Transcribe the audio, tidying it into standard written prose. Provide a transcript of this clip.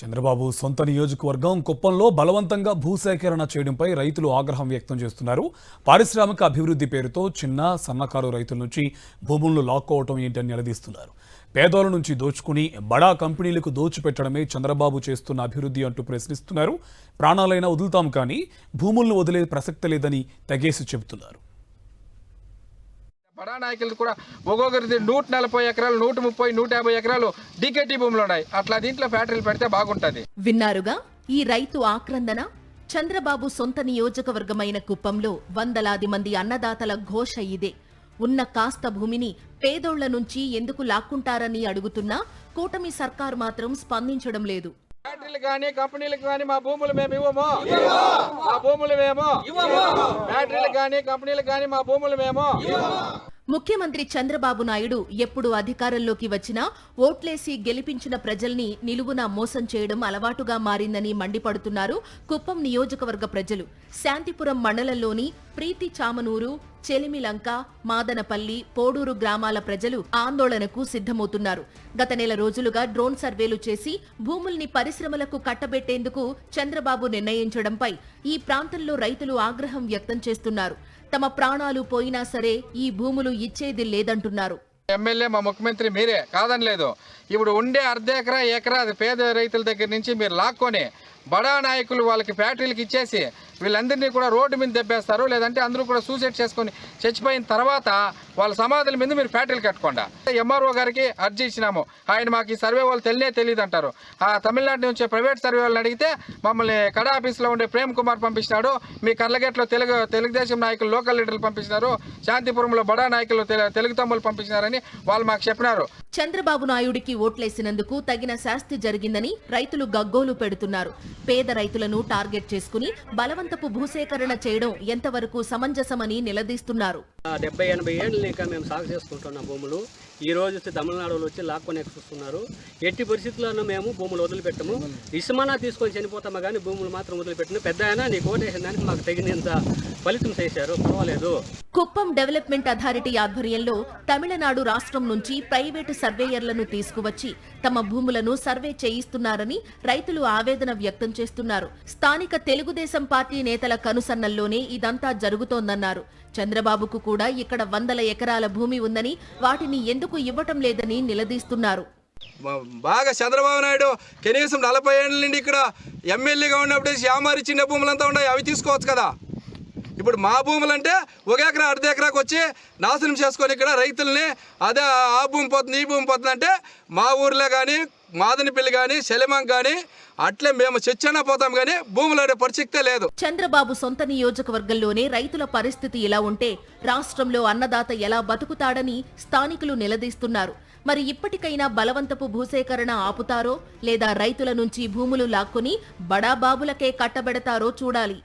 చంద్రబాబు సొంత నియోజకవర్గం కుప్పంలో బలవంతంగా భూసేకరణ చేయడంపై రైతులు ఆగ్రహం వ్యక్తం చేస్తున్నారు. పారిశ్రామిక అభివృద్ధి పేరుతో చిన్న సన్నకారు రైతుల నుంచి భూములను లాక్కోవటం ఏంటని నిలదీస్తున్నారు. పేదోళ్ల నుంచి దోచుకుని బడా కంపెనీలకు దోచిపెట్టడమే చంద్రబాబు చేస్తున్న అభివృద్ధి అంటూ ప్రశ్నిస్తున్నారు. ప్రాణాలైనా వదులుతాం కానీ భూములను వదిలే ప్రసక్తి లేదని తెగేసి చెబుతున్నారు. బడా నాయకులు కూడా ఒక్కొక్కరిది 140 ఎకరాలు 130 150 ఎకరాలు డీకేటీ భూములు ఉన్నాయి. అట్లా దీంట్లో ఫ్యాక్టరీలు పెడితే బాగుంటది. విన్నారుగా ఈ రైతు ఆక్రందన. చంద్రబాబు సొంత నియోజకవర్గమైన కుప్పంలో వందలాది మంది అన్నదాతల ఘోష ఇదే. ఉన్న కాస్త భూమిని పేదోళ్ల నుంచి ఎందుకు లాక్కుంటారని అడుగుతున్నా కూటమి సర్కారు మాత్రం స్పందించడం లేదు. ఫ్యాక్టరీలు కానీ కంపెనీలకు కానీ మా భూములు మేము ఇవ్వము, మా భూములు మేము ఫ్యాక్టరీలు కానీ కంపెనీలకు కానీ మా భూములు మేము. ముఖ్యమంత్రి చంద్రబాబు నాయుడు ఎప్పుడు అధికారంలోకి వచ్చినా ఓట్లేసి గెలిపించిన ప్రజల్ని నిలువునా మోసం చేయడం అలవాటుగా మారిందని మండిపడుతున్నారు కుప్పం నియోజకవర్గ ప్రజలు. శాంతిపురం మండలంలోని ప్రీతి చామనూరు, చెలిమిలంక, మాదనపల్లి, పోడూరు గ్రామాల ప్రజలు ఆందోళనకు సిద్ధమవుతున్నారు. గత నెల రోజులుగా డ్రోన్ సర్వేలు చేసి భూముల్ని పరిశ్రమలకు కట్టబెట్టేందుకు చంద్రబాబు నిర్ణయించడంపై ఈ ప్రాంతంలో రైతులు ఆగ్రహం వ్యక్తం చేస్తున్నారు. తమ ప్రాణాలు పోయినా సరే ఈ భూములు ఇచ్చేది లేదంటున్నారు. ఎమ్మెల్యే మా ముఖ్యమంత్రి మీరే కాదని లేదు. ఇప్పుడు ఉండే అర్ధ ఎకరా ఎకరా పేద రైతుల దగ్గర నుంచి మీరు లాక్కొని బడా నాయకులు వాళ్ళకి ఫ్యాక్టరీలకు ఇచ్చేసి వీళ్ళందరినీ కూడా రోడ్డు మీద దెబ్బేస్తారు. లేదంటే అందరూ కూడా సూసైడ్ చేసుకొని చచ్చిపోయిన తర్వాత వాళ్ళ సమాధుల మీద మీరు ఫ్యాక్టరీలు కట్టకుండా. ఎంఆర్ఓ గారికి అర్జీ ఇచ్చినాము. ఆయన మాకు ఈ సర్వే వాళ్ళు తెలియదు అంటారు. ఆ తమిళనాడు నుంచి ప్రైవేట్ సర్వే వాళ్ళని అడిగితే మమ్మల్ని కడా ఆఫీస్లో ఉండే ప్రేమ్ కుమార్ పంపించినాడు. మీ కర్లగేట్లో తెలుగుదేశం నాయకులు లోకల్ లీడర్లు పంపించినారు. శాంతిపురంలో బడా నాయకులు తెలుగు తమ్ములు పంపించినారని వాళ్ళు మాకు చెప్పినారు. చంద్రబాబు నాయుడికి ఓట్లేసినందుకు తగిన శాస్తి జరిగిందని రైతులు గగ్గోలు పెడుతున్నారు. పేద రైతులను టార్గెట్ చేసుకుని బలవంతపు భూసేకరణ చేయడం ఎంతవరకు సమంజసమని నిలదీస్తున్నారు. 70-80 ఏళ్ళు లేక మేము సాగు చేసుకుంటున్న భూములు ఈ రోజు తమిళనాడు వచ్చి లాక్కొని చూస్తున్నారు. ఎట్టి పరిస్థితుల్లోనూ మేము భూములు వదిలిపెట్టము. ఇసుమనా తీసుకొని చనిపోతామా కానీ భూములు మాత్రం వదిలిపెట్టను. పెద్ద అయినా నీకు ఓటేసిన దానికి మాకు తగినంత ఫలితం చేశారు, పర్వాలేదు. కుప్పం డెవలప్మెంట్ అథారిటీ ఆధ్వర్యంలో తమిళనాడు రాష్ట్రం నుంచి ప్రైవేటు సర్వేయర్లను తీసుకువచ్చి తమ భూములను సర్వే చేయిస్తున్నారని రైతులు ఆవేదన వ్యక్తం చేస్తున్నారు. స్థానిక తెలుగుదేశం పార్టీ నేతల కనుసన్నల్లోనే ఇదంతా జరుగుతోందన్నారు. చంద్రబాబుకు కూడా ఇక్కడ 100 ఎకరాల భూమి ఉందని వాటిని ఎందుకు ఇవ్వటం లేదని నిలదీస్తున్నారు. బాగా చంద్రబాబు నాయుడు కనీసం 40 ఏళ్ళ నుండి ఇక్కడ ఎమ్మెల్యేగా ఉన్నప్పుడు శ్యామారి చిన్న భూములంతా ఉన్నాయి, అవి తీసుకోవచ్చు కదా. ఇప్పుడు మా భూములు అంటే 1 ఎకరా అర్ధ ఎకరాకు వచ్చి నాశనం చేసుకొని ఇక్కడ రైతుల్ని అదే ఆ భూమి పోతుంది ఈ భూమి పోతుంది అంటే మా ఊర్లో కానీ మాదనపల్లి కానీ శలిమంగ్ కానీ అట్లే మేము చచ్చనా పోతాం కానీ భూములు అనే పరిస్థితే లేదు. చంద్రబాబు సొంత నియోజకవర్గంలోనే రైతుల పరిస్థితి ఇలా ఉంటే రాష్ట్రంలో అన్నదాత ఎలా బతుకుతాడని స్థానికులు నిలదీస్తున్నారు. మరి ఇప్పటికైనా బలవంతపు భూసేకరణ ఆపుతారో లేదా రైతుల నుంచి భూములు లాక్కొని బడాబాబులకే కట్టబెడతారో చూడాలి.